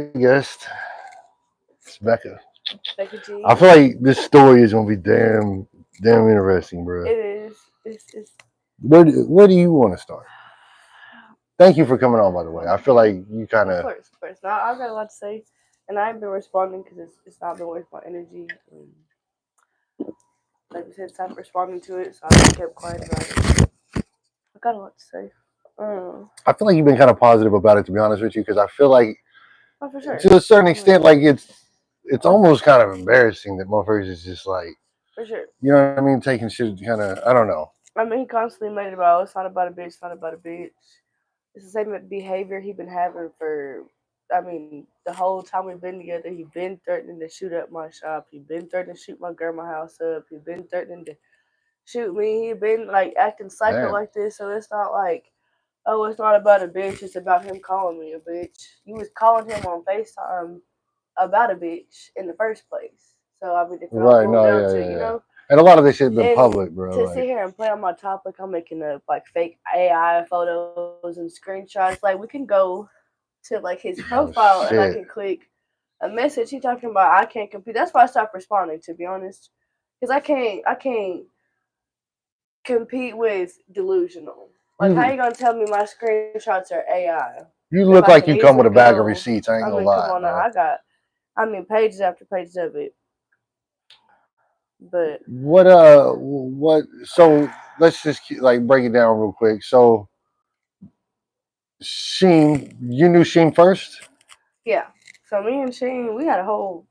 guest. It's Becca. Becca G. I feel like this story is gonna be damn interesting, bro. It is. It's Where do you want to start? Thank you for coming on, by the way. I feel like you kind of of. course, of course. Now I've got a lot to say, and I've been responding because it's not been worth my energy. And like you said, stop responding to it, so I just kept quiet about it. I got a lot to say. I feel like you've been kind of positive about it, to be honest with you, because I feel like Oh, for sure. to a certain extent, like it's almost kind of embarrassing that motherfuckers is just like, For sure. you know what I mean, taking shit kind of. I don't know. I mean, he constantly made it about, it's not about a bitch, it's not about a bitch. It's the same behavior he been having for, I mean, the whole time we've been together. He been threatening to shoot up my shop. He been threatening to shoot my grandma house up. He been threatening to shoot me. He been like acting psycho Damn. like this. So it's not like, oh, it's not about a bitch. It's about him calling me a bitch. You was calling him on FaceTime about a bitch in the first place. So I mean, if it all Right? boiled No. down Yeah. to, Yeah. you Yeah. know. And a lot of this shit been And public, bro. to Like, sit here and play on my topic, I'm making up like fake AI photos and screenshots. Like we can go to like his profile and I can shit. click a message. He talking about I can't compete. That's why I stopped responding, to be honest, because I can't compete with delusional. Like how You you gonna tell me my screenshots are AI? you If look I like can you come with easily a bag of go. receipts. I ain't I gonna mean, come lie, on now. bro. I mean, pages after pages of it. But What? So let's just like break it down real quick. So Sheem, you knew Sheem first. yeah, so me and Shane, we had a whole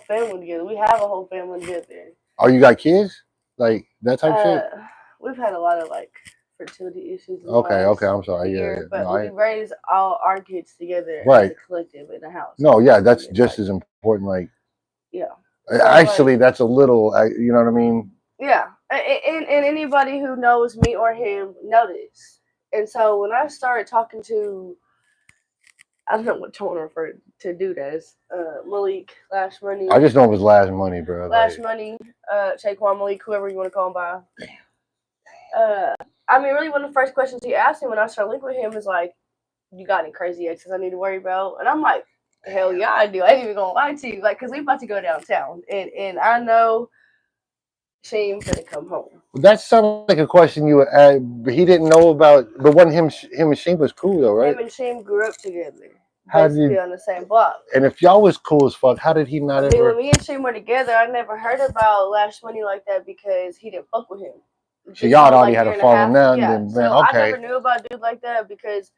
family together. We have a whole family together. Oh, you got kids? Like that type Uh, shit? we've had a lot of like fertility issues in the Okay. last I'm sorry. Yeah. year, No, but we raised all our kids together as right. a collective in the house. No, yeah, And that's it's just like, as important. Like, yeah. So actually, like, that's a little. You know what I mean? yeah, and anybody who knows me or him noticed. And so when I started talking to, I don't know what tone to refer to dude as, Malik, Lash I Money, just know it was Lash Money, bro. Lash Like, Money, Shaquan Malik, whoever you want to call him by. Uh, I mean, really, one of the first questions he asked me when I started linking with him is like, "You got any crazy exes I need to worry about?" And I'm like, "Hell yeah, I do. I ain't even gonna lie to you, like, cause we about to go downtown, and I know Sheem's gonna come home. that sounded like a question you would add, but he didn't know about. But when him and Sheem was cool though, right? Him and Sheem grew up together, How basically did on the same block. and if y'all was cool as fuck, how did he I not mean, when ever? me and Sheem were together, I never heard about Lash Money like that because he didn't fuck with him. So This y'all had whole already like had year a and a falling half, out, and yeah. then man, So I okay, never knew about a dude like that because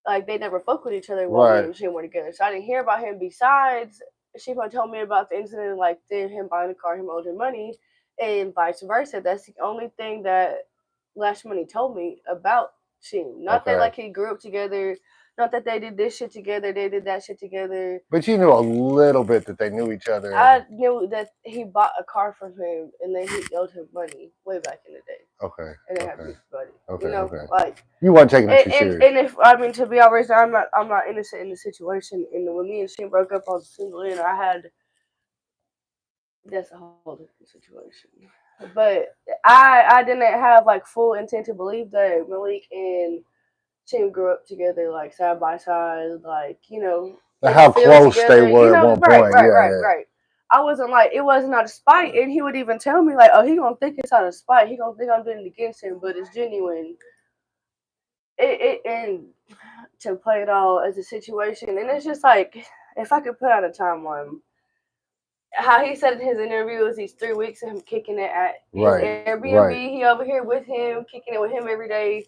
like they never fucked with each other while me right. and Sheem were together. So I didn't hear about him. Besides, Sheem told me about the incident, like him buying the car, him owed him money, and vice versa. That's the only thing that Lash Money told me about Sheem. Not that Okay. like he grew up together. Not that they did this shit together. They did that shit together. But you knew a little bit that they knew each other. I knew that he bought a car from him, and then he owed him money way back in the day, Okay. and they had Okay. beef about it. Okay. You know, Okay. like You weren't taking it and, too and serious. and if I mean to be honest, I'm not innocent in the situation. And when me and Shane broke up, I was single, and I had that's a whole different situation. But I didn't have like full intent to believe that Malik and Shane grew up together like side by side, like in the How field close they together. were at one Right, point. right, Yeah. right, Yeah. right. I wasn't like it wasn't out of spite, and he would even tell me like, "Oh, he gonna think it's out of spite. He gonna think I'm doing it against him, but it's genuine." And to play it all as a situation, and it's just like if I could put out a timeline, how he said in his interview was these 3 weeks of him kicking it at his Right. Airbnb. Right. He over here with him, kicking it with him every day.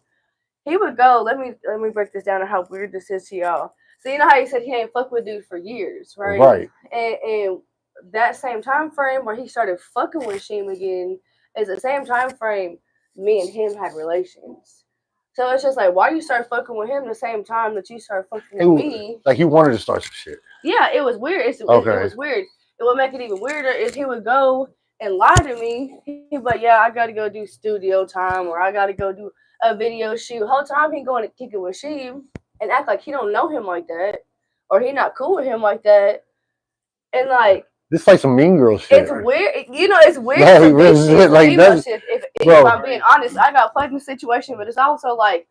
He would go. Let me break this down and how weird this is to y'all. So you know how he said he ain't fuck with dude for years, right? Right. And that same time frame where he started fucking with Sheem again is the same time frame me and him had relations. So it's just like, why you start fucking with him the same time that you start fucking with me? Like you wanted to start some shit. Yeah, it was weird. It Okay. was weird. And what make it even weirder is he would go and lie to me. He'd be like, yeah, I got to go do studio time or I got to go do a video shoot. Whole time he going to kick it with Sheem and act like he don't know him like that or he not cool with him like that. And like, this is like some Mean Girl shit. it's weird. It's weird like, for me shit. like If I'm being honest, I got played in the situation, but it's also like,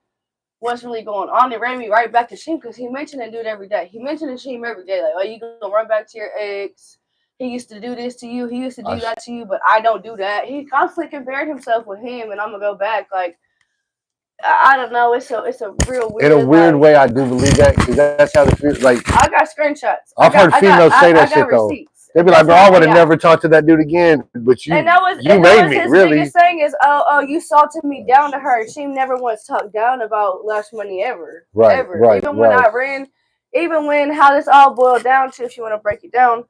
what's really going on. It ran me right back to Sheem because he mentioned that dude every day. He mentioned Sheem every day, like, oh, you gonna run back to your ex. He used to do this to you. He used to do that to you, but I don't do that. He constantly compared himself with him, and I'm gonna go back. Like, I don't know. It's a real weird. In a weird way, I do believe that because that's how the feel. Like I got screenshots. I've heard females say that shit though. Receipts. They'd be like, "Bro, I would have never talked to that dude again." But you made me his really. biggest thing is, oh, you salted me down to her. She never once talked down about Lash Money ever, ever. Even when I ran, even when how this all boiled down to, if you want to break it down.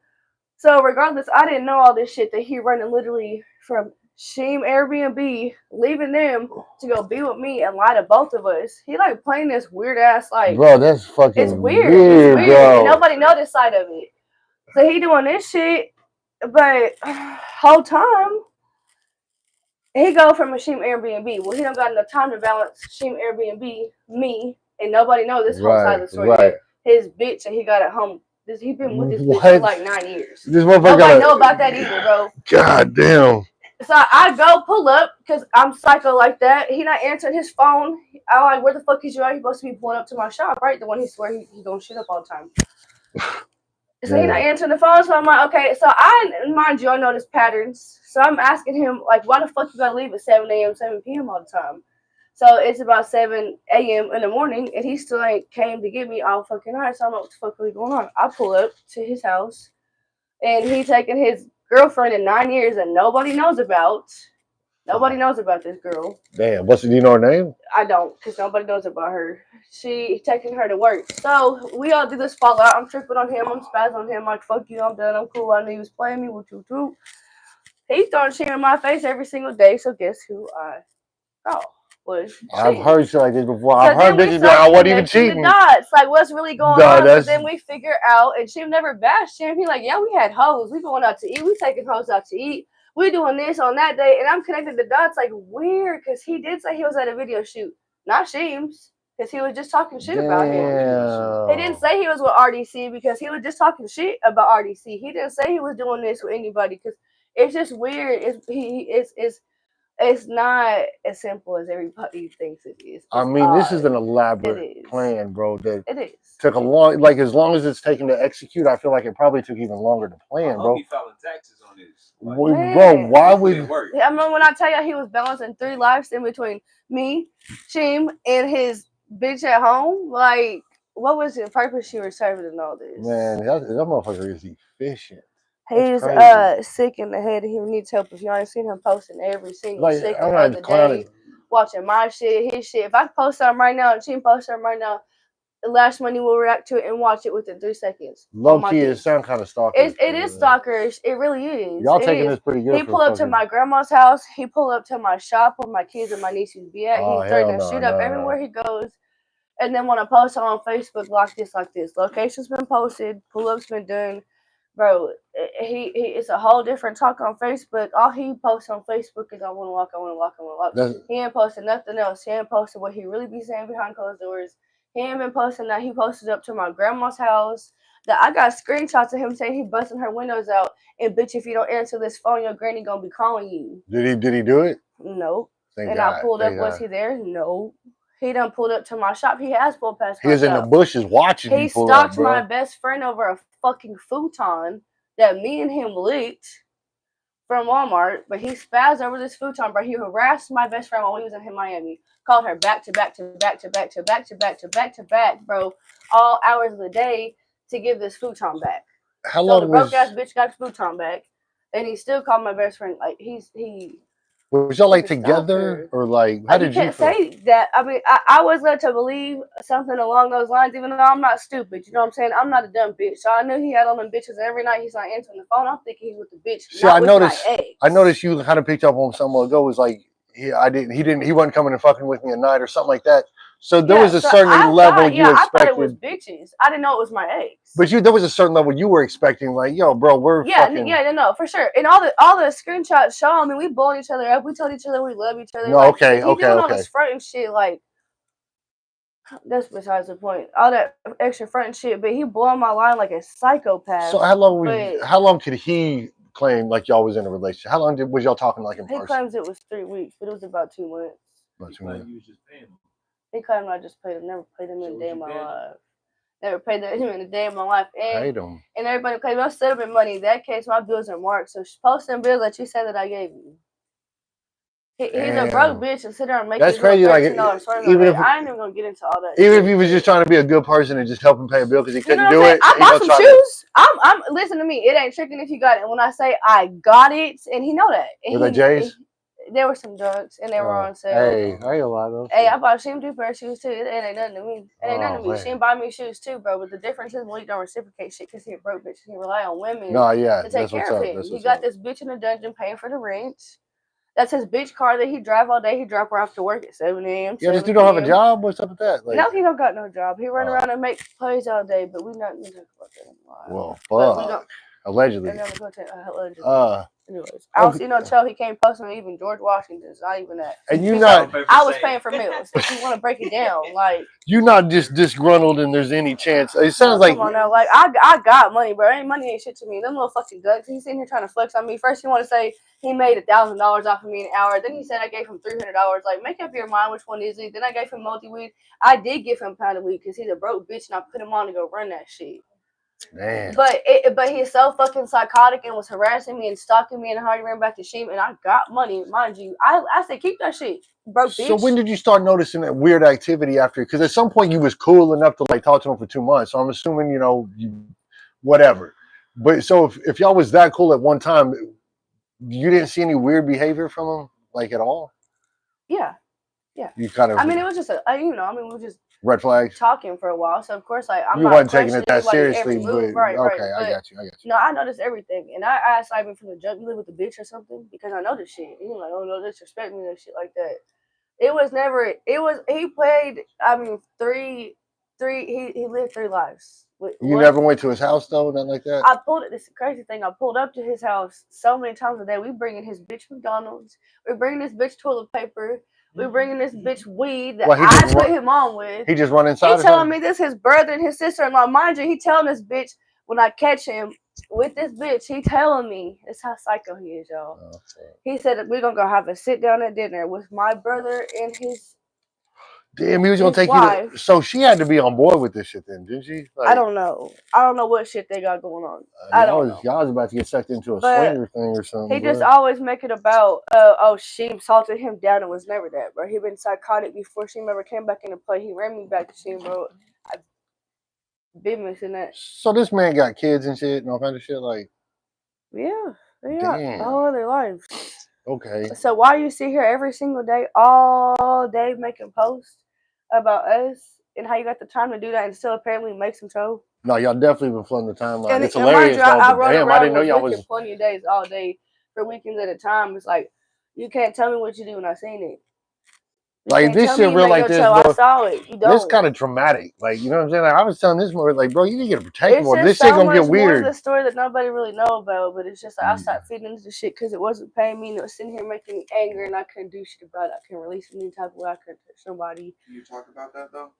So regardless, I didn't know all this shit that he running literally from Sheem Airbnb, leaving them to go be with me and lie to both of us. He like playing this weird ass like, bro, that's fucking it's weird. It's weird. Bro. And nobody know this side of it. So he doing this shit, but whole time he go from a Sheem Airbnb. Well, he don't got enough time to balance Sheem Airbnb, me, and nobody know this whole side of the story. Right. His bitch that he got at home. He been with this bitch for like 9 years. This nobody know about that either, bro. God damn. So I go pull up because I'm psycho like that. He not answering his phone. I'm like, where the fuck is you at? He's supposed to be pulling up to my shop, right? The one he swear he gonna shit up all the time. So he not answering the phone. So I'm like, okay. So mind you, I notice patterns. So I'm asking him, like, why the fuck you gotta leave at 7 a.m., 7 p.m. all the time? So it's about 7 a.m. in the morning, and he still ain't came to get me all fucking night. So I'm like, what the fuck really going on? I pull up to his house, and he taking his girlfriend in 9 years that nobody knows about. Nobody knows about this girl. Damn, do you know her name? I don't, because nobody knows about her. She taking her to work. So we all do this fallout. I'm tripping on him. I'm spazzing on him. Like, fuck you, I'm done. I'm cool. I knew he was playing me. With you. He throwing shit in my face every single day. So guess who I was? I've heard shit like this before. I've heard bitches be like, I wasn't even cheating. It's like, what's really going on? So then we figure out, and she never bashed him. He like, yeah, we had hoes. We going out to eat. We taking hoes out to eat. We doing this on that day. And I'm connecting the dots like weird because he did say he was at a video shoot. Not Sheem's. Because he was just talking shit about him. He didn't say he was with RDC because he was just talking shit about RDC. He didn't say he was doing this with anybody because it's just weird. It's not as simple as everybody thinks it is. I mean, this is an elaborate plan, bro. That it is. Took a long, like as long as it's taken to execute, I feel like it probably took even longer to plan, bro. He filing taxes on this. Like, bro, why would? I mean, when I tell you he was balancing 3 lives in between me, Sheem, and his bitch at home, like, what was the purpose she was serving in all this? Man, that motherfucker is efficient. He's sick in the head. He needs help. If you ain't seen him posting every single second of the day, watching my shit, his shit. If I post something right now and Sheem posts something right now, Lash Money will react to it and watch it within 3 seconds. Low key, it sounds kind of stalkerish. It is stalkerish. It really is. Y'all taking this pretty good. He pull up to my grandma's house. He pull up to my shop where my kids and my nieces be at. He threatening to shoot up everywhere he goes. And then when I post on Facebook like this. Location's been posted. Pull-up's been done. Bro, it's a whole different talk on Facebook. All he posts on Facebook is I want to walk, I want to walk, I want to walk. He ain't posted nothing else. He ain't posted what he really be saying behind closed doors. He ain't been posting that. He posted up to my grandma's house. That I got screenshots of him saying he busting her windows out. And bitch, if you don't answer this phone, your granny gonna be calling you. Did he do it? No. And I pulled up. Was he there? No. He done pulled up to my shop. He has pulled past my shop. He was in the bushes watching. He stalked my best friend over a fucking futon that me and him licked from Walmart. But he spazzed over this futon, bro. He harassed my best friend while he was in Miami. Called her back to back to back to back to back to back to back to back, bro. All hours of the day to give this futon back. How long the broke ass bitch got his futon back, and he still called my best friend like he. Was y'all like together or like how did you? Can't say that. I mean, I was led to believe something along those lines, even though I'm not stupid. You know what I'm saying? I'm not a dumb bitch. So I knew he had on them bitches. Every night he's not answering the phone. I'm thinking he's with the bitch. See, I noticed you kind of picked up on something ago. Was like he wasn't coming and fucking with me at night or something like that. So there was a certain level you expected. I thought it was bitches. I didn't know it was my ex. But there was a certain level you were expecting, like, yo, bro, we're fucking... no, for sure. And all the screenshots show. I mean, we blowing each other up. We told each other we love each other. No, like, okay. All this front and shit, like, that's besides the point. All that extra front and shit, but he blowing my line like a psychopath. So how long could he claim like y'all was in a relationship? How long was y'all talking like in person? He claims it was 3 weeks, but it was about 2 months. About 2 months. He claimed I just paid him. Never paid him in a day of my life. Never paid him in a day of my life. Paid him. And everybody claimed no settlement money. In that case, my bills are marked. So post them bills that you said that I gave you. He's a broke bitch and sit there and make that's crazy. Like even if I ain't even gonna get into all that. Even if he was just trying to be a good person and just help him pay a bill because he couldn't do it. I bought some shoes. I'm listen to me. It ain't tricking if you got it. When I say I got it, and he know that. Were they J's? There were some drugs and they were on sale. Hey, I ain't a lot of those. Hey, I bought Sheem 2 pair of shoes too. It ain't nothing to me. It ain't nothing to me. Sheem buy me shoes too, bro. But the difference is Malik don't reciprocate shit because he a broke bitch. He rely on women to take care of him. He got this bitch in the dungeon paying for the rent. That's his bitch car that he drive all day. He drop her off to work at 7 a.m. Yeah, this dude don't have a job? What's up with that? Like, no, he don't got no job. He run around and make plays all day, but we not going to talk about that. Well, fuck. Allegedly. Anyways, I was, he came posting even George Washington's, not even that. And you not... I was paying for meals. If you want to break it down, like... You're not just disgruntled and there's any chance. It sounds like... Come on now, like, I got money, bro. Money ain't shit to me. Them little fucking guts. He's sitting here trying to flex on me. First, he want to say he made $1,000 off of me an hour. Then he said I gave him $300. Like, make up your mind which one is it. Then I gave him multi-weed. I did give him a pound of weed because he's a broke bitch and I put him on to go run that shit. Damn. But he's so fucking psychotic and was harassing me and stalking me and how he ran back to Sheem and I got money, mind you. I said keep that shit, broke bitch. So when did you start noticing that weird activity after? Because at some point you was cool enough to like talk to him for 2 months. So I'm assuming you whatever. But so if y'all was that cool at one time, you didn't see any weird behavior from him like at all? Yeah. You kind of. I mean, it was just we were just red flags talking for a while. So of course, like I'm you not wasn't taking it that seriously, but right. Okay, I got you. No, I noticed everything, and I asked Ivan from the jump, "You live with a bitch or something?" Because I know this shit. And he's like, "Oh no, disrespect me and shit like that." It was never. It was. He played. I mean, three. He lived 3 lives. You never went to his house though, nothing like that. I pulled it. This crazy thing. I pulled up to his house so many times a day. We bringing his bitch McDonald's. We bringing this bitch toilet paper. We bringing this bitch weed that I put him on with. He just run inside. He telling me this his brother and his sister-in-law. Mind you, he telling this bitch when I catch him with this bitch. He telling me it's how psycho he is, y'all. Oh, he said that we're gonna go have a sit down at dinner with my brother and his. Damn, he was gonna take you to, so she had to be on board with this shit then, didn't she? Like, I don't know. I don't know what shit they got going on. I don't know. Y'all was about to get sucked into a swinger thing or something. He just always make it about, Sheem salted him down. It was never that, bro. He been psychotic before Sheem ever came back into play. He ran me back to Sheem, bro. I've been missing that. So this man got kids and shit and all kinds of shit, like. Yeah, they got all their lives. Okay. So why you sit here every single day, all day making posts about us and how you got the time to do that and still apparently make some show? No, y'all definitely been flooding the timeline. And it's hilarious. I didn't know y'all was plenty of days all day for weekends at a time. It's like you can't tell me what you do when I seen it. Like this shit real like this, bro. I saw it. You don't. This kind of traumatic. Like, you know what I'm saying? Like, I was telling this more like, bro, you need to get a protect more. This shit gonna get weird. It's a story that nobody really know about, but it's just like I started feeding into the shit because it wasn't paying me and it was sitting here making me angry and I couldn't do shit about it. I couldn't release it any type of way. I couldn't touch somebody. Can you talk about that though?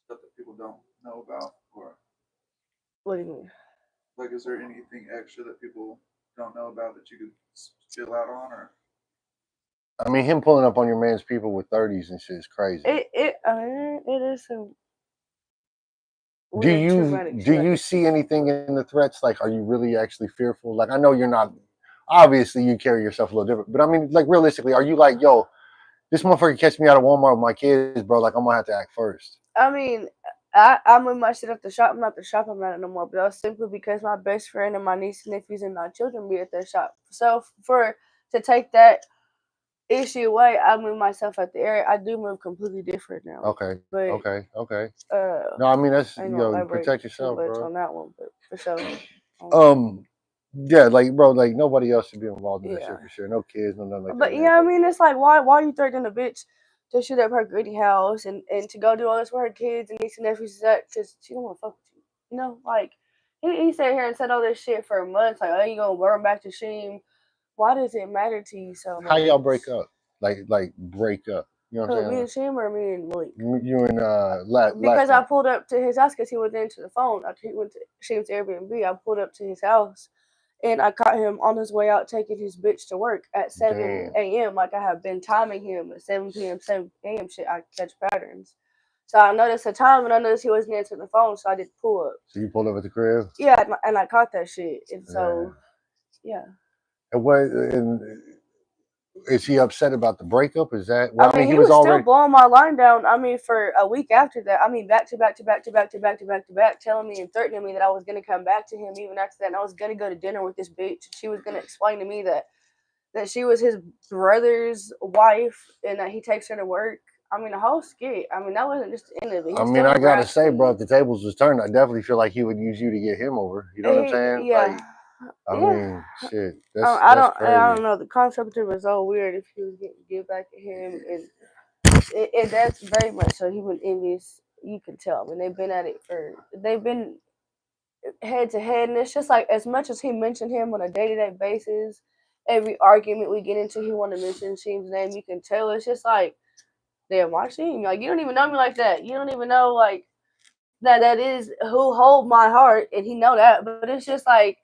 Stuff that people don't know about, or what do you mean? Like, is there anything extra that people don't know about that you could spill out on, or? I mean, him pulling up on your man's people with 30s and shit is crazy. It is some. Do you see anything in the threats? Like, are you really actually fearful? Like, I know you're not. Obviously, you carry yourself a little different, but I mean, like, realistically, are you like, yo, this motherfucker catch me out of Walmart with my kids, bro? Like, I'm gonna have to act first. I mean, I'm with my shit at the shop. I'm not at the shop. I'm not no more. But that's simply because my best friend and my niece, nephews, and my children be at that shop. So to take that issue away, I move myself at the area. I do move completely different now. Okay. But, okay. No, I mean that's protect yourself, bro. On that one, but for sure. Yeah, like bro, like nobody else should be involved in that shit for sure. No kids, no nothing like that. But yeah, I mean, it's like why you threatening a bitch to shoot up her gritty house and to go do all this with her kids and nieces and nephews? That because she don't want to fuck with you. You know, like he sat here and said all this shit for months. Like, oh, you gonna run back to Sheem? Why does it matter to you so much? How y'all break up? Like break up? You know what I'm saying? Me and Sheem or me and Malik? You and because I pulled up to his house because he went into the phone. After he went to Sheem's Airbnb, I pulled up to his house and I caught him on his way out taking his bitch to work at 7 a.m. Like I have been timing him at 7 p.m., 7 a.m. shit. I catch patterns. So I noticed the time, and I noticed he wasn't answering the phone, so I did pull up. So you pulled up at the crib? Yeah, and I caught that shit, and so yeah. And what? And is he upset about the breakup? Is that? Well, I mean, he was was still already blowing my line down. I mean, for a week after that. I mean, back to back, telling me and threatening me that I was gonna come back to him even after that, and I was gonna go to dinner with this bitch. She was gonna explain to me that she was his brother's wife and that he takes her to work. I mean, the whole skit. I mean, that wasn't just the end of it. I mean, I gotta say, bro, if the tables was turned, I definitely feel like he would use you to get him over. You know what I'm saying? Yeah. Like, I mean, shit. I crazy. don't know. The concept of it was so weird. If he was getting to give back to him, and that's very much so. He was envious. You can tell. I mean, they've been head to head, and it's just like as much as he mentioned him on a day-to-day basis, every argument we get into, he want to mention Sheem's name. You can tell it's just like, damn, why Sheem? Like, you don't even know me like that. You don't even know like that is who hold my heart, and he know that. But it's just like,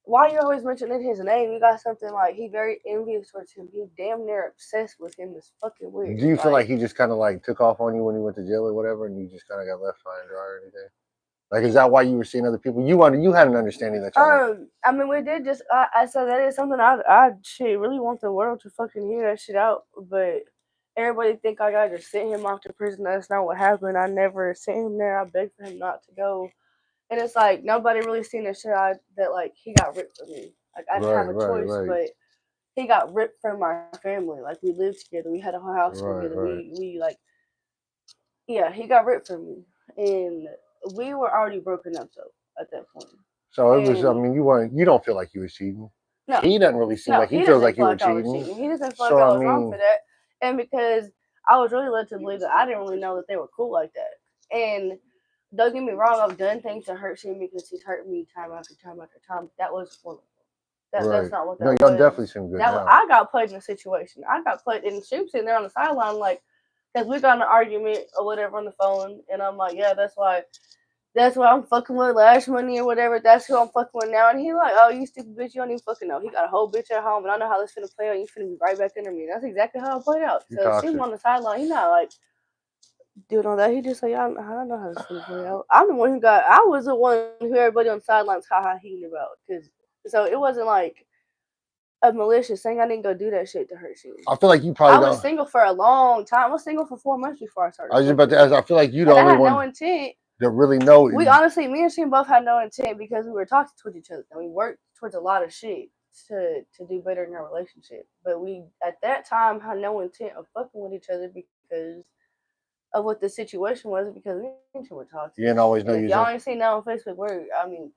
why you always mentioning his name? You got something like he very envious towards him. He damn near obsessed with him. It's fucking weird. Do you feel like he just kind of like took off on you when you went to jail or whatever, and you just kind of got left high and dry or anything? Like, is that why you were seeing other people? You had an understanding that I mean, we did just. I said that is something I shit really want the world to fucking hear that shit out, but everybody think I gotta just send him off to prison. That's not what happened. I never sent him there. I begged for him not to go, and it's like nobody really seen the shit that like he got ripped from me. Like I didn't have a choice, but he got ripped from my family. Like we lived together. We had a whole house together. We like, yeah, he got ripped from me, and we were already broken up though at that point. So it was. I mean, you don't feel like you were cheating. No, he doesn't really seem like he feels like you were cheating. He doesn't feel like I was wrong for that, and because I was really led to believe that I didn't really know that they were cool like that. And don't get me wrong, I've done things to hurt him because he's hurt me time after time after time. That was wonderful. That's not what that was. Y'all definitely seem good. I got put in a situation. I got put in. She was sitting there on the sideline, like, because we got in an argument or whatever on the phone, and I'm like, yeah, that's why I'm fucking with Lash Money or whatever. That's who I'm fucking with now. And he like, oh, you stupid bitch, you don't even fucking know. He got a whole bitch at home, and I know how this finna play out. You finna be right back under me. That's exactly how it played out. So she was on the sideline. He not like doing all that. He just like, I don't know how this finna play out. I was the one who everybody on the sidelines ha-ha-heating about. So it wasn't like a malicious thing. I didn't go do that shit to hurt you. I feel like you probably. I was single for a long time. I was single for 4 months before I started. I was just about to ask. I feel like you the only one. No intent. That really know. We honestly, me and Sheem both had no intent because we were talking towards each other and we worked towards a lot of shit to do better in our relationship. But we at that time had no intent of fucking with each other because of what the situation was. Because we were talking. You ain't always know you. Y'all ain't seen that on Facebook.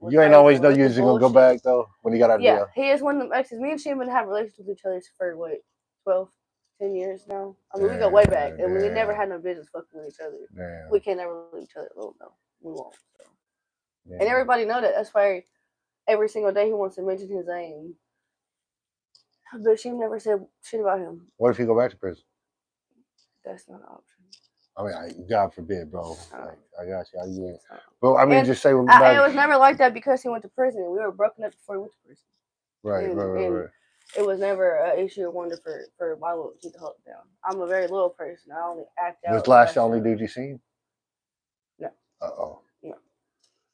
You ain't always know you was gonna go back though when he got out of jail. Yeah, he is one of them exes. Me and Sheem been having relationships with each other for what 12, 10 years now. I mean, we go way back, and we never had no business fucking with each other. Damn. We can't ever leave each other alone, though. We won't. So. And everybody know that. That's why every single day he wants to mention his name. But she never said shit about him. What if he go back to prison? That's not an option. I mean, God forbid, bro. I got you. Well, I mean, just say. It was never like that because he went to prison. We were broken up before he went to prison. Right. It was never an issue or wonder for why would keep the hold down. I'm a very little person. I only act out. Was Lash the only dude you seen? No. Uh-oh. No.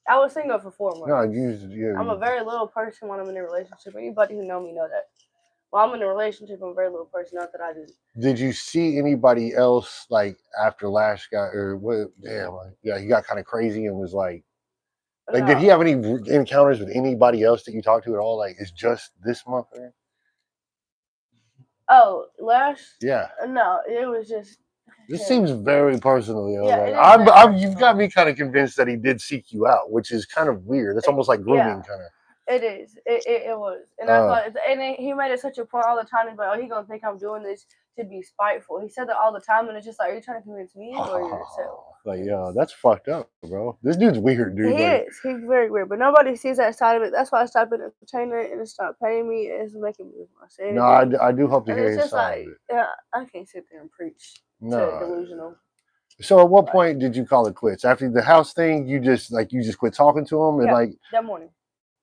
I was single for 4 months. No, I'm a very little person when I'm in a relationship. Anybody who know me know that. While I'm in a relationship, I'm a very little person. Not that I do. Did you see anybody else like after Lash got or what? Damn, he got kind of crazy and was like, no. Did he have any encounters with anybody else that you talked to at all? Like, it's just this month? Oh, Lash? Yeah. No, it was just. This seems very personal, yo. Yeah, like, you've got me kind of convinced that he did seek you out, which is kind of weird. It's almost like grooming, kind of. It is. It was, and I thought, and he made it such a point all the time. He's like, "Oh, he's gonna think I'm doing this to be spiteful." He said that all the time, and it's just like, "Are you trying to convince me or yourself?" Like, yo, that's fucked up, bro. This dude's weird, dude. He is. He's very weird, but nobody sees that side of it. That's why I stopped being an entertainer and it stopped paying me. It's making me my sanity. No, I do hope to hear his side of it. Yeah, I can't sit there and preach. No, delusional. So at what point did you call it quits? After the house thing, you just quit talking to him and that morning.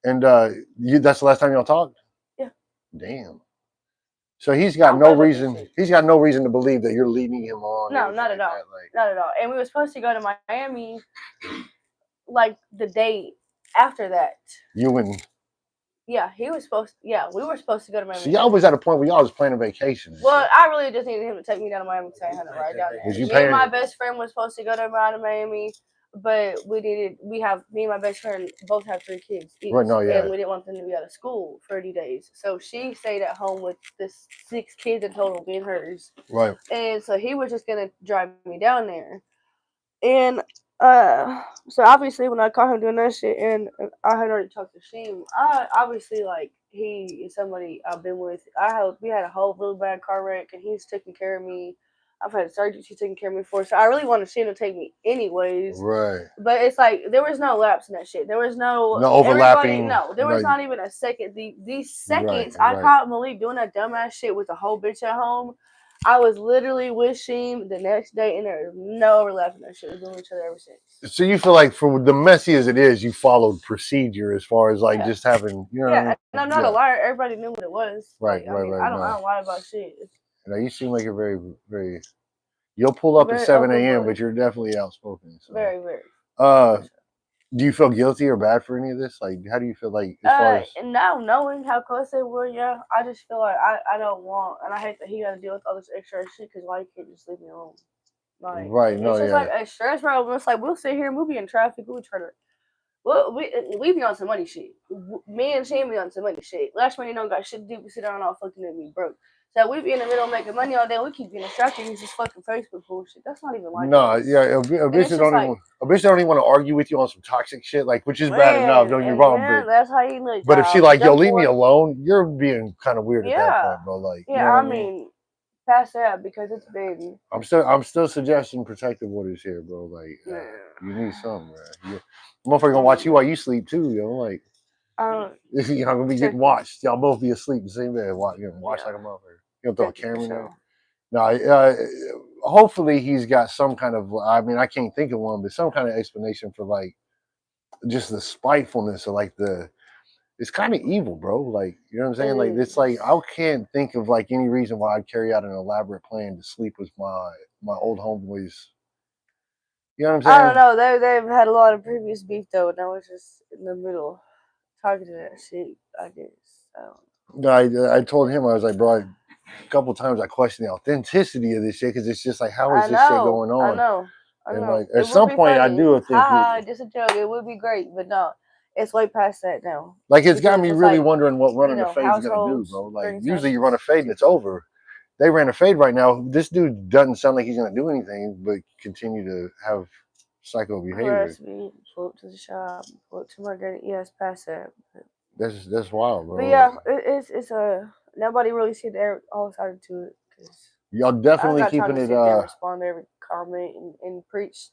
And that's the last time y'all talked? Yeah. Damn. So he's got I'm no good with reason. this shit. He's got no reason to believe that you're leading him on. No, not at all. Like, not at all. And we were supposed to go to Miami, like the day after that. you and Yeah, he was supposed. Yeah, we were supposed to go to Miami. so y'all was at a point where y'all was planning vacation. Well, I really just needed him to take me down to Miami because I had to ride down there. You Me and my best friend was supposed to go to Miami, but me and my best friend both have 3 kids each, Right, no, yeah. and we didn't want them to be out of school for 30 days. So she stayed at home with this 6 kids in total, being hers. Right. And so he was just gonna drive me down there. And so obviously when I caught him doing that shit, and I had already talked to Sheem, I obviously like he is somebody I've been with. We had a whole really bad car wreck, and he's taking care of me. I've had surgery she's taking care of me for, so I really wanted Sheem to take me anyways. Right. But it's like there was no lapse in that shit. There was no overlapping. There was not even a second. These seconds I caught Malik doing that dumbass shit with the whole bitch at home. I was literally with Sheem the next day, and there was no overlap in that shit. We've been with each other ever since. So you feel like, for the messy as it is, you followed procedure as far as like just having, you know. Yeah, and I'm not a liar. Everybody knew what it was. Right, like, right. I don't lie about shit. You know, you seem like you're very, very. You'll pull up at 7 a.m., but you're definitely outspoken. So. Very, very. Do you feel guilty or bad for any of this? Like, how do you feel like as far as now knowing how close they were? Yeah, I just feel like I don't want, and I hate that he got to deal with all this extra shit because why you can't just leave me alone? Like, right? It's No, just yeah. like a stress problem. It's like we'll sit here, we'll be in traffic, we'll try to. Well, we be on some money shit. Me and Sheem be on some money shit. Lash Money don't got shit to do. We sit down all fucking and be broke. So we be in the middle making money all day. We keep getting distracted. It's just fucking Facebook bullshit. That's not even like us. Yeah. A bitch don't even want to argue with you on some toxic shit, like, which is bad enough. Don't get me wrong, but that's how you look. But if she like, yo, leave me alone, you're being kind of weird at that point, bro. Like, yeah, I mean, past that because it's been. I'm still suggesting protective orders here, bro. Like, you need something, man. Motherfucker gonna watch you while you sleep too, yo. Like, you're not gonna be getting watched. Y'all both be asleep in the same bed, watch like a motherfucker. You don't throw a camera in there. No, hopefully he's got some kind of. I mean, I can't think of one, but some kind of explanation for like just the spitefulness or like the. It's kind of evil, bro. Like, you know what I'm saying? Like, it's like I can't think of like any reason why I'd carry out an elaborate plan to sleep with my old homeboys. You know what I'm saying? I don't know. They've had a lot of previous beef though, and I was just in the middle talking to that shit. I guess. I told him, I was like, bro, a couple times I questioned the authenticity of this shit because it's just like, how is this shit going on? I know. And like, at some point, I do think just a joke. It would be great, but no. It's way past that now. Like, it's got me really wondering what running a fade is going to do, bro. Like, usually you run a fade and it's over. They ran a fade right now. This dude doesn't sound like he's going to do anything but continue to have psycho behavior. Harass me, pull up to the shop, pull up to my gate. Yeah, it's past that. That's wild, bro. But yeah, it's nobody really see all sides to it. Y'all definitely keeping it. I'm not trying to sit there and respond to every comment and preach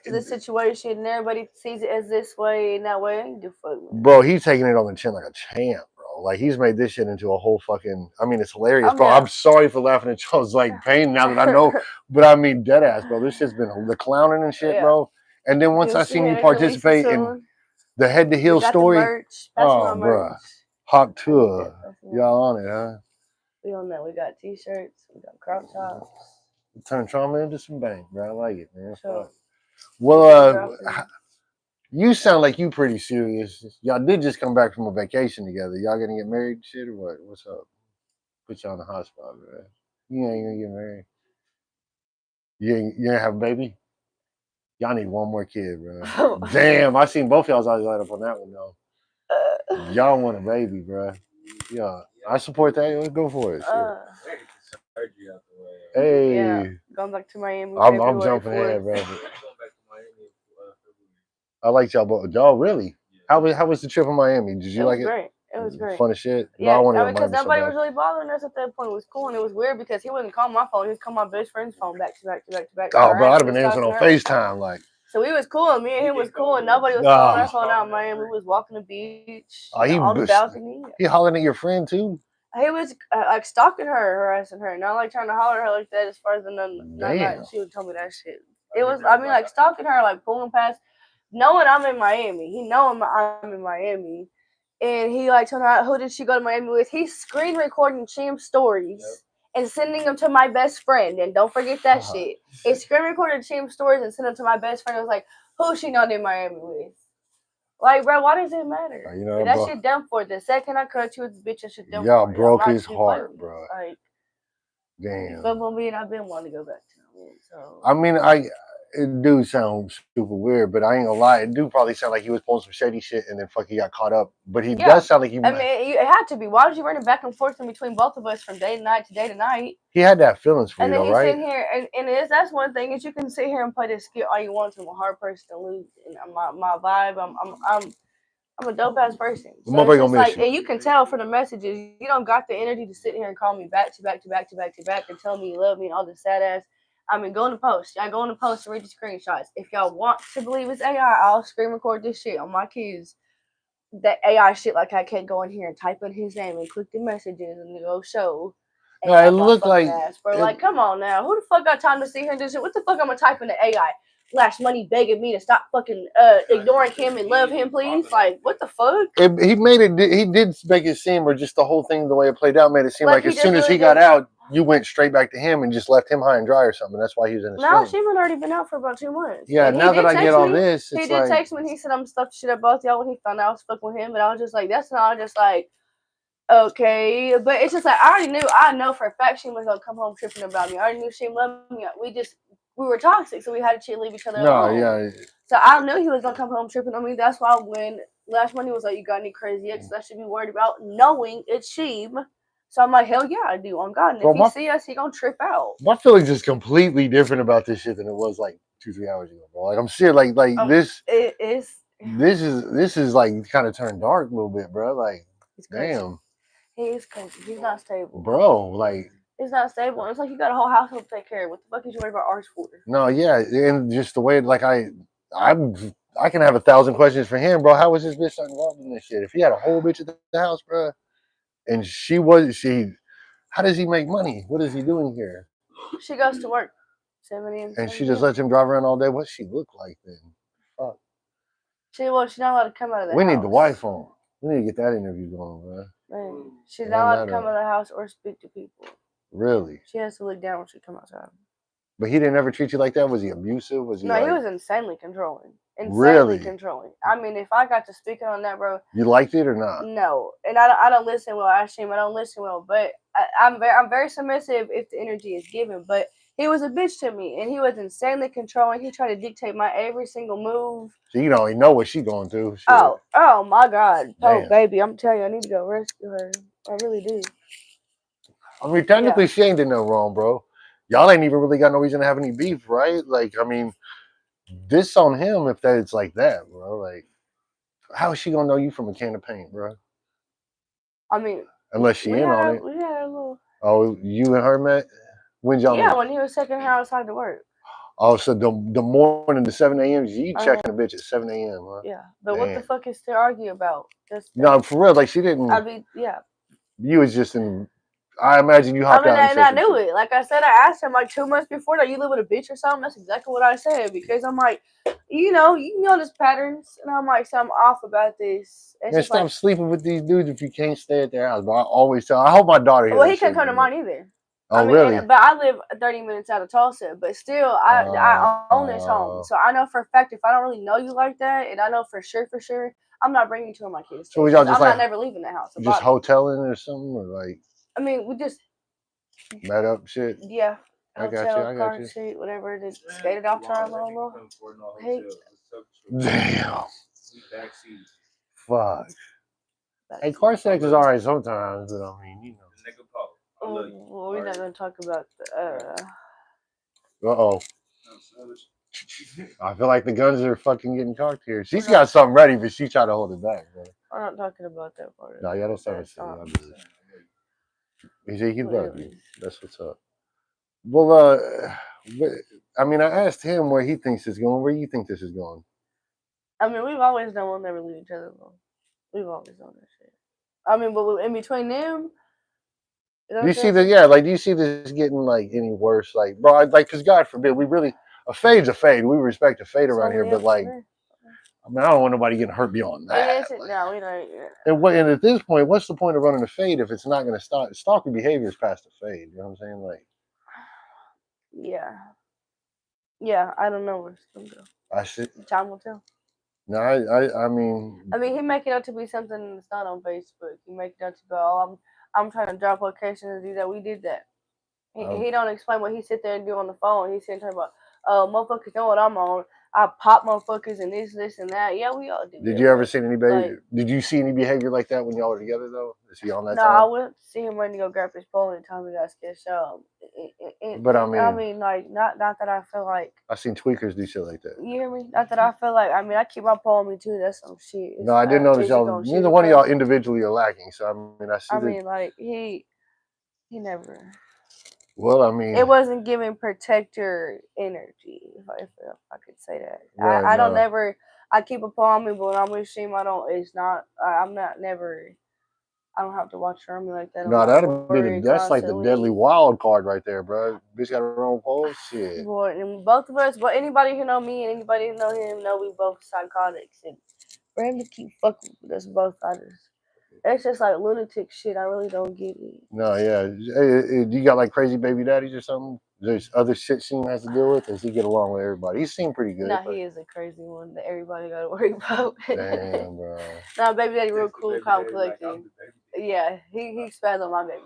to the situation, and everybody sees it as this way and that way. I ain't do fuck with it. Bro, he's taking it on the chin like a champ, bro. Like, he's made this shit into a whole fucking. I mean, it's hilarious, bro. I'm sorry for laughing at y'all's like pain now that I know, but I mean, dead ass, bro. This shit's been the clowning and shit, bro. And then once I seen you participate in the head to heel story, bro, hot tour, y'all on it, huh? We on that. We got t-shirts. We got crop tops. Turn trauma into some bang, bro. I like it, man. So, well, you sound like you pretty serious. Y'all did just come back from a vacation together. Y'all gonna get married and shit or what? What's up? Put you on the hot spot, man. You ain't gonna get married. You ain't have a baby? Y'all need one more kid, bro. Damn, I seen both y'all's eyes light up on that one, though. Y'all want a baby, bro. Yeah, I support that. Let's go for it. Hey. Yeah, going back to Miami. I'm jumping ahead, bro. I liked y'all both. Y'all really? How was the trip in Miami? Did you like it? Great. It was great. Fun as shit. Yeah, because nobody was really bothering us at that point. It was cool, and it was weird because he wasn't calling my phone. He was calling my best friend's phone back to back. Oh, bro, I'd have been answering on FaceTime, like. So we was cool, and me and him was cool, and nobody was calling our phone out in Miami. We was walking the beach, on the balcony. He hollering at your friend too? He was like stalking her, harassing her, not like trying to holler at her like that. As far as she would tell me that shit. It was, I mean, like stalking her, like pulling past, knowing I'm in Miami. He knowing I'm in Miami, and he like told her who did she go to Miami with. He's screen recording Sheem's stories and sending them to my best friend. And don't forget that shit. He screen recorded Sheem's stories and sent them to my best friend. It was like, who she not in Miami with? Like, bro, why does it matter? You know, that shit dumb for it. The second I cut you with the bitch, that shit dumb for y'all it. broke his heart, bro. Like, damn. football me and I've been wanting to go back to him. So I mean, it do sound super weird, but I ain't gonna lie, it do probably sound like he was pulling some shady shit and then fucking got caught up. But he does sound like he. I mean, it had to be. Why was you running back and forth in between both of us from day to night to day to night? He had to have feelings for and you, then though, right? Sitting here, and that's one thing is you can sit here and play this skit all you want to. I'm a hard person to lose, and my vibe. I'm a dope ass person. So it's just like, and you can tell from the messages, you don't got the energy to sit here and call me back to back to back to back to back and tell me you love me and all this sad ass. I mean, go in the post. I go in the post and read the screenshots. If y'all want to believe it's AI, I'll screen record this shit on my kids. That AI shit, like I can't go in here and type in his name and click the messages and go show. No, it looked like ass, bro. Like, come on now. Who the fuck got time to sit here and do shit? What the fuck I'm gonna type in the AI? Lash Money begging me to stop fucking ignoring him and love him, please. Like, what the fuck? He made it. He did make it seem, or just the whole thing, the way it played out, made it seem like as soon as he got out, you went straight back to him and just left him high and dry or something. That's why he was in his No, Sheem had already been out for about 2 months. Yeah, now that I get all this, he did text me and he said I'm stuck shit at both y'all when he found out I was fucking with him, and I was just like, that's not just like, okay, but it's just like I know for a fact Sheem was gonna come home tripping about me. I already knew Sheem loved me. We were toxic, so we had to leave each other alone. Yeah. So I knew he was gonna come home tripping on me. That's why when Lash Money was like, "You got any crazy exes I should be worried about?" Knowing it's Sheem, so I'm like, "Hell yeah, I do." On God, and if he see us, he gonna trip out. My feelings is completely different about this shit than it was like 2-3 hours ago, bro. Like I'm serious, like this. It is. This is like kind of turned dark a little bit, bro. Like, damn. He is crazy. He's not stable, bro. Like. It's not stable. It's like you got a whole household to take care of. What the fuck is you worried about ours for? No, yeah, and just the way, like I can have 1,000 questions for him, bro. How was this bitch involved in this shit? If he had a whole bitch at the house, bro, and how does he make money? What is he doing here? She goes to work 7 a.m. And she just lets him drive around all day. What's she look like then? Fuck. She's not allowed to come out of the house. We need the wife on. We need to get that interview going, bro. Man, she's not allowed to come out of the house or speak to people. Really? She has to look down when she comes outside. But he didn't ever treat you like that? Was he abusive? Was he? No, he was insanely controlling. Really? Controlling. I mean, if I got to speaking on that, bro. You liked it or not? No, and I don't listen well. I don't listen well, but I'm very submissive if the energy is given. But he was a bitch to me, and he was insanely controlling. He tried to dictate my every single move. So you don't even know what she's going through. Shit. Oh my God. Damn. Oh, baby, I'm telling you, I need to go rescue her. I really do. I mean, technically, she ain't did no wrong, bro. Y'all ain't even really got no reason to have any beef, right? Like, I mean, this on him if that it's like that, bro. Like, how is she gonna know you from a can of paint, bro? I mean, unless she in on it. We had a little. Oh, you and her met? When y'all met? When he was taking her outside to work. Oh, so the morning, the 7 a.m., you checking a bitch at 7 a.m., huh? Yeah, but what the fuck is to argue about? No, for real, like she didn't. I mean, yeah. You was just in. I imagine you hopped out. And I knew it. Like I said, I asked him like 2 months before that, you live with a bitch or something? That's exactly what I said. Because I'm like, you know this patterns. And I'm like, so I'm off about this. And stop sleeping with these dudes if you can't stay at their house. But I always tell, I hope my daughter hears. Well, he couldn't come to mine either. Oh, really? But I live 30 minutes out of Tulsa. But still, I own this home. So I know for a fact, if I don't really know you like that, and I know for sure, I'm not bringing you to my kids. So y'all just I'm not never leaving the house. Just hoteling or something? Or like. I mean, we just. Met up shit? Yeah. I got you. Seat, whatever it is. Skated off to our little. Hey. Damn. Fuck. Hey, car sex is alright sometimes, but I mean, you know. Well, we're not gonna talk about the. Uh-oh. I feel like the guns are fucking getting cocked here. She's got something ready, but she tried to hold it back, bro. I'm not talking about that part. No, yeah, that's understandable. He said he loved you. That's what's up. Well, I mean, I asked him where he thinks it's going. Where you think this is going? I mean, we've always done. We'll never leave each other alone. We've always done that shit. I mean, but in between them. Do you see that? Yeah, like, do you see this getting like any worse? Like, bro, like, because God forbid, we really a fade's a fade. We respect a fade around here, but like, I mean, I don't want nobody getting hurt beyond that. No, we don't. Yeah. And at this point, what's the point of running a fade if it's not going to stop? Stalking behavior is past the fade. You know what I'm saying? Like, yeah. I don't know where it's gonna go. Time will tell. No, I mean, he make it out to be something that's not on Facebook. He make it out to be, oh, I'm trying to drop location and do that. We did that. He don't explain what he sit there and do on the phone. He's sitting talking about, motherfuckers know what I'm on. I pop motherfuckers and this and that. Yeah, we all do. Did you ever see any behavior? Did you see any behavior like that when y'all were together though? Is he on that? No, I went to see him running to go grab his pole and tell me got scared. So, but I mean, like, not that I feel like. I've seen tweakers do shit like that. You hear me? Not that I feel like. I mean, I keep my pole on me too. That's some shit. No, I didn't notice y'all. Neither one of y'all individually are lacking. So I mean, I see. I mean, like he never. Well, I mean, it wasn't giving protector energy, if I could say that. Right, I don't never. I keep a paw on me, but when I'm with Sheem, I don't. It's not. I'm not never. I don't have to watch her on me like that. No, that's like the deadly wild card right there, bro. Bitch got her own pole. Shit. Boy, and both of us, but anybody who know me and anybody who know him know we both psychotics, and for him to keep fucking with us both, it's just like lunatic shit. I really don't get it. No, yeah. Hey, you got like crazy baby daddies or something? There's other shit Sheem has to deal with. Does he get along with everybody? He seemed pretty good. No, he is a crazy one that everybody got to worry about. Damn, bro. No, baby daddy real cool, calm, collected. Yeah, he spazzed on my baby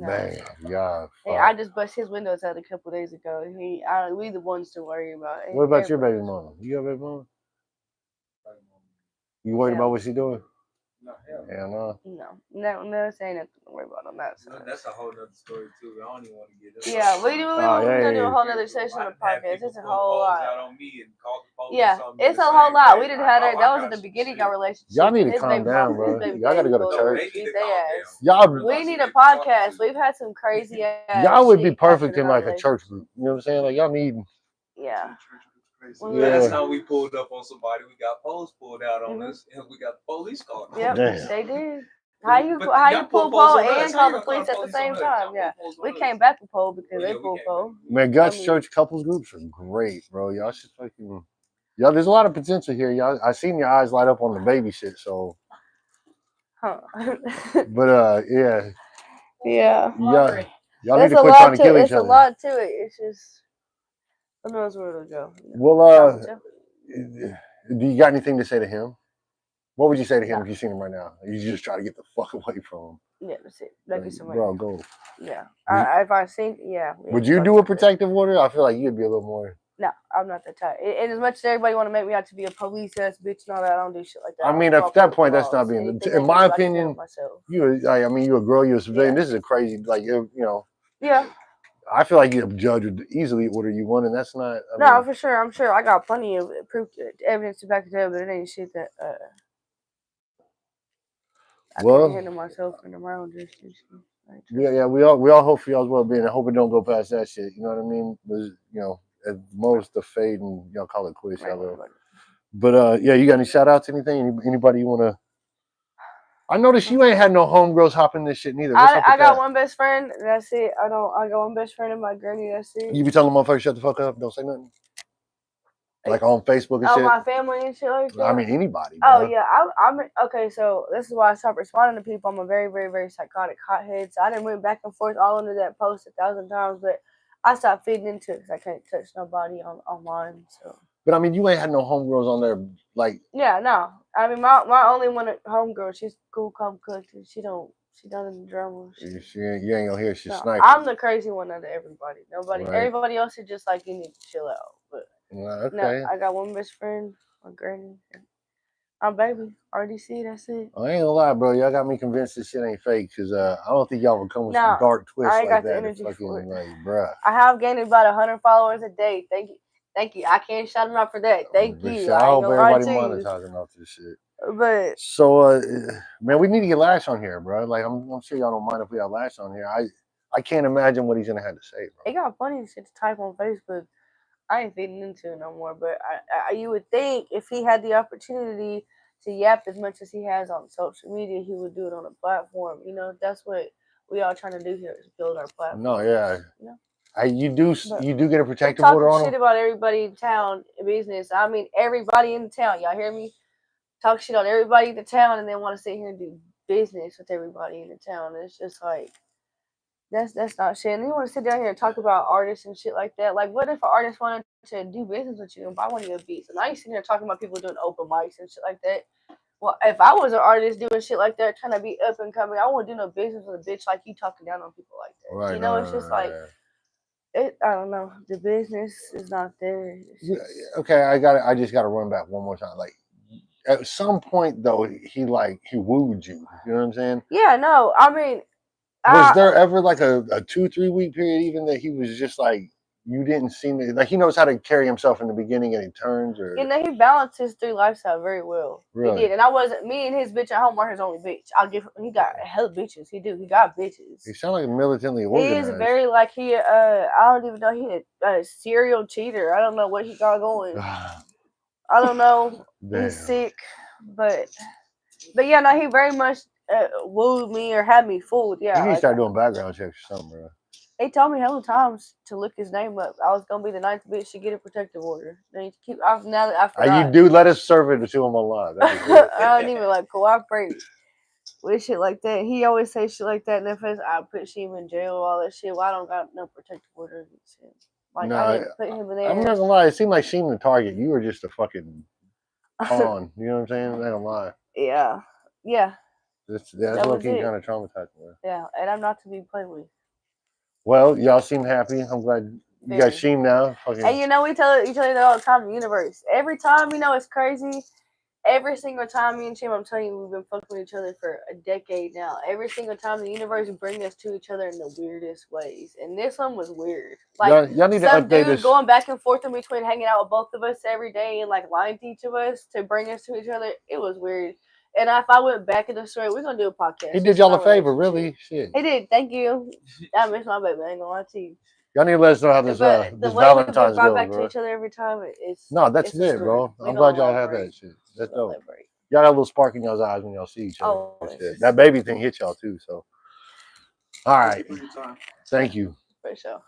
daddy. Damn, yeah. Hey, I just bust his windows out a couple days ago. We the ones to worry about. What about your baby mama? You got a baby mama? You worried about what she doing? No, no, saying nothing to worry about on that side. That's a whole nother story too. I don't even want to get into it. Yeah, we're gonna do a whole nother session of podcast. It's a whole lot. Yeah, it's a whole lot. We didn't have that. That was at the beginning of our relationship. Y'all need to calm down, bro. Y'all gotta go to church. We need a podcast. We've had some crazy ass. Y'all would be perfect in like a church group. You know what I'm saying? Like y'all need. Yeah. Last time we pulled up on somebody, we got poles pulled out on us, and we got the police called. Yep, they did. How you pull pole and call the police at the same time? Yeah, we came back with pole because they pulled pole. Man, Guts church couples groups are great, bro. Y'all should fucking. Y'all, there's a lot of potential here. Y'all, I seen your eyes light up on the baby shit. So. Huh. But yeah. Yeah. Y'all need to quit trying to kill each other. It's a lot to it. It's just. Who knows where it'll go? Well, do you got anything to say to him? What would you say to him if you seen him right now? You just try to get the fuck away from him. Yeah, that's it. That'd be somebody. Bro, go. Yeah. If I seen, Would you do a protective order? I feel like you'd be a little more. No, I'm not that type. And as much as everybody want to make me out to be a police ass bitch and all that, I don't do shit like that. I mean, at that point, that's not being. In my opinion, you're a girl. You're a civilian. This is a crazy, like, you know. Yeah. I feel like a judge would easily order you one, and that's not. No, for sure. I'm sure I got plenty of proof, evidence to back it up, but it ain't shit that I can handle myself in my own jurisdiction. Yeah. We all hope for y'all's well-being. I hope it don't go past that shit. You know what I mean? But, you know, at most the fade and y'all call it quits, y'all will. But yeah, you got any shout outs? Anything? Anybody you wanna? I noticed you ain't had no homegirls hopping this shit neither. I got one best friend. That's it. I got one best friend and my granny. That's it. You be telling motherfuckers shut the fuck up, don't say nothing. Like on Facebook and shit. My family and shit like that. I mean anybody. Oh bro. Yeah, I'm okay. So this is why I stopped responding to people. I'm a very, very, very psychotic hothead. So I done went back and forth all under that post 1,000 times, but I stopped feeding into it because I can't touch nobody online. So. But I mean, you ain't had no homegirls on there, like. Yeah, no. I mean, my only one homegirl, she's cool, calm, collected. She don't in the drama. You ain't gonna hear she's sniping. I'm the crazy one out of everybody. Everybody else is just like, you need to chill out. But okay. No, I got one best friend, my granny, and my baby, RDC. That's it. I ain't gonna lie, bro. Y'all got me convinced this shit ain't fake because I don't think y'all would come with some dark twists like that. Bruh. I have gained about 100 followers a day. Thank you. I can't shout them out for that. Thank you. I hope everybody monetizing off this shit. But so, man, we need to get Lash on here, bro. Like, I'm sure y'all don't mind if we have Lash on here. I can't imagine what he's gonna have to say, bro. He got funny shit to type on Facebook. I ain't feeding into it no more. But you would think if he had the opportunity to yap as much as he has on social media, he would do it on a platform. You know, that's what we all trying to do here is build our platform. No, yeah. You know? You do get a They protective order talking on shit them? about everybody in town in business. I mean, everybody in the town. Y'all hear me? Talk shit on everybody in the town, and then want to sit here and do business with everybody in the town. It's just like that's not shit. And you want to sit down here and talk about artists and shit like that. Like, what if an artist wanted to do business with you and buy one of your beats? And now you sitting here talking about people doing open mics and shit like that. Well, if I was an artist doing shit like that, trying to be up and coming, I wouldn't do no business with a bitch like you talking down on people like that. Right. You know, it's just like. I don't know. The business is not there. Okay, I just got to run back one more time. Like, at some point though, he wooed you. You know what I'm saying? Yeah. No. I mean, was there ever like a 2-3 week period even that he was just like you didn't seem to, like he knows how to carry himself in the beginning and he turns or you know, he balanced his 3 lifestyle very well. Really? He did, and I wasn't. Me and his bitch at home are his only bitch. I'll give. He got hell bitches. He do. He got bitches. He sounds like militantly He organized. is very like he. I don't even know. He a serial cheater. I don't know what he got going. I don't know. He's sick, but yeah, no, he very much wooed me or had me fooled. Yeah, you need to start doing background checks or something, bro. They told me hella times to look his name up. I was gonna be the 9th bitch to get a protective order. Then keep. Now that I forgot. You do let us serve it to him alive. I don't even like cooperate with shit like that. He always say shit like that. And if I put Sheem in jail, all that shit. Well, I don't got no protective order against him. Like I didn't put him in there. I'm not gonna lie. It seemed like Sheem the target. You were just a fucking pawn. You know what I'm saying? I'm not gonna lie. Yeah. That's low-key kind of traumatizing. Man. Yeah, and I'm not to be played with. Well, y'all seem happy. I'm glad you got Sheem now. And you know, we tell each other that all the time in the universe. Every time, you know, it's crazy. Every single time, me and Sheem, I'm telling you, we've been fucking with each other for a decade now. Every single time, the universe bring us to each other in the weirdest ways. And this one was weird. Like, y'all need to some update dude us. going back and forth in between hanging out with both of us every day and, like, lying to each of us to bring us to each other. It was weird. And if I went back in the story, we're going to do a podcast. He did y'all a favor, really. Shit. He did. Thank you. I miss my baby. I ain't going to lie to you. Y'all need to let us know how this the way we've been brought back to each other every time, that's lit, bro. I'm glad y'all have that shit. That's dope. Y'all got a little spark in y'all's eyes when y'all see each other. That baby thing hit y'all too. So, all right. Thank you. For sure.